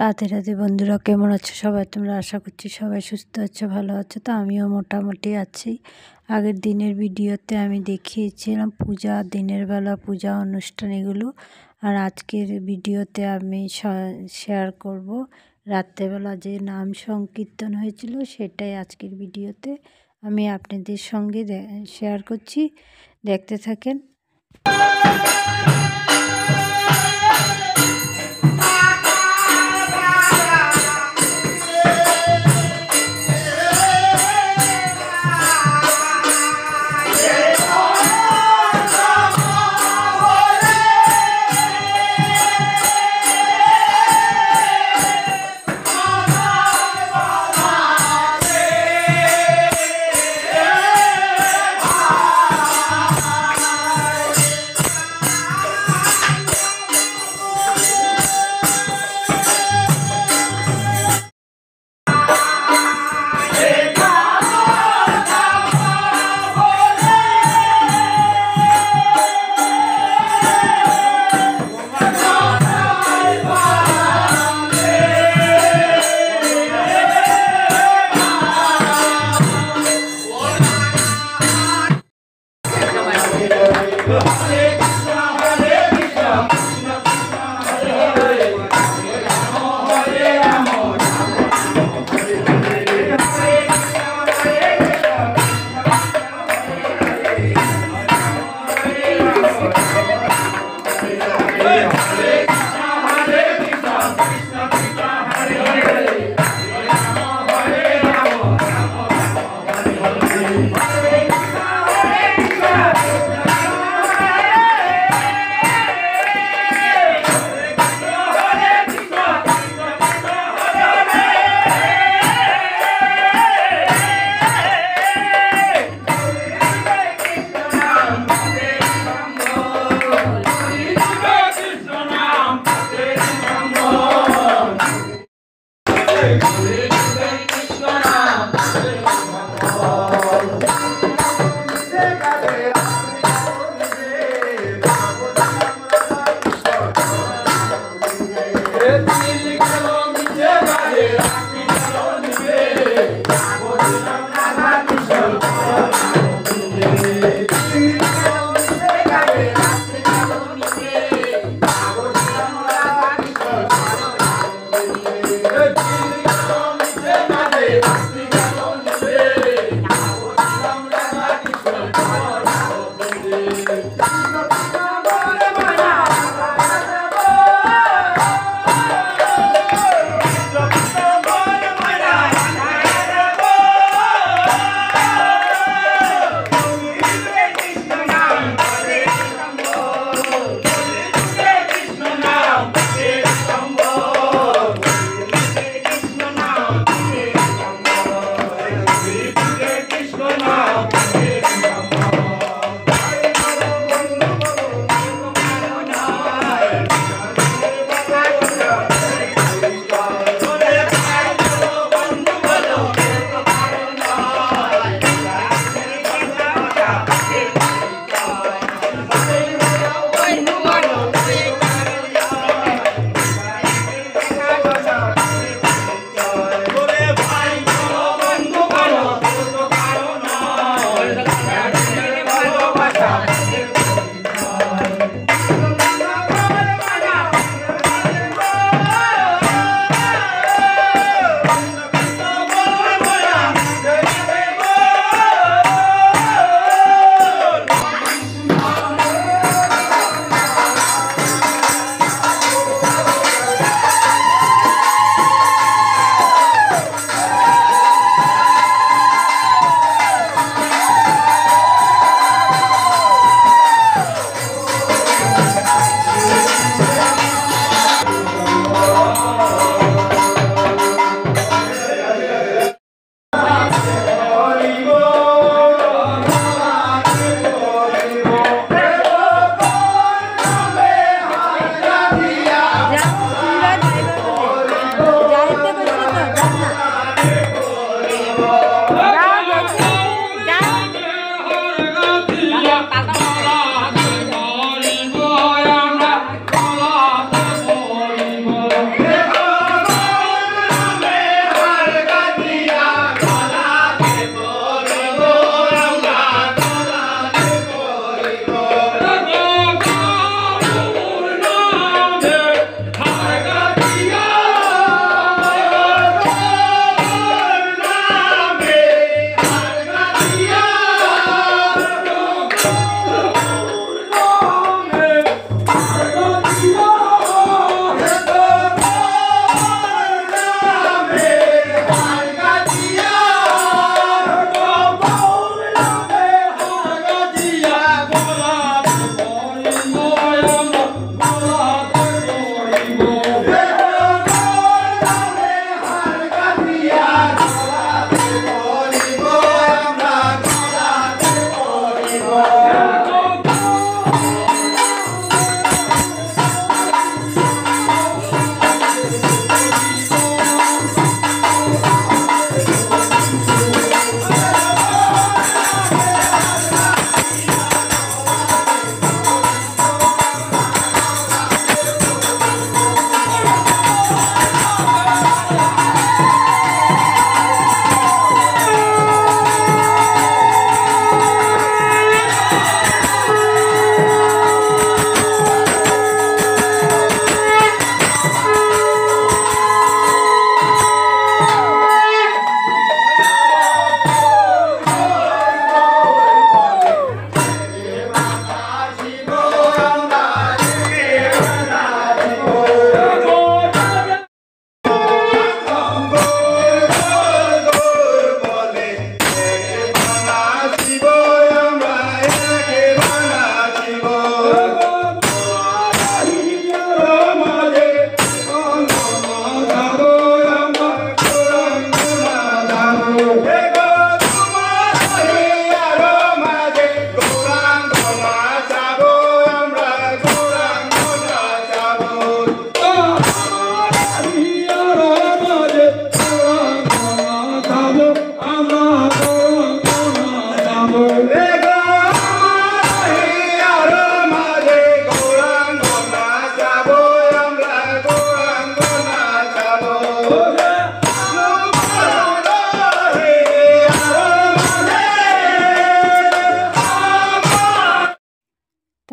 রাতে রাতে বন্ধুরা কেমন আছো সবাই? তোমরা আশা করছি সবাই সুস্থ আছো, ভালো আছো। তো আমিও মোটামুটি আছি। আগের দিনের ভিডিওতে আমি দেখিয়েছিলাম পূজা, দিনের বেলা পূজা অনুষ্ঠান এগুলো। আর আজকের ভিডিওতে আমি শেয়ার করব রাত্রেবেলা যে নাম সংকীর্তন হয়েছিল, সেটাই আজকের ভিডিওতে আমি আপনাদের সঙ্গে শেয়ার করছি। দেখতে থাকেন।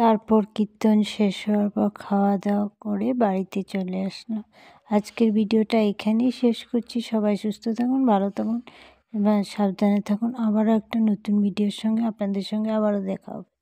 তারপর কীর্তন শেষ হওয়ার পর খাওয়া দাওয়া করে বাড়িতে চলে আসলাম। আজকের ভিডিওটা এখানেই শেষ করছি। সবাই সুস্থ থাকুন, ভালো থাকুন এবং সাবধানে থাকুন। আবারও একটা নতুন ভিডিওর সঙ্গে আপনাদের সঙ্গে আবারও দেখা হবে।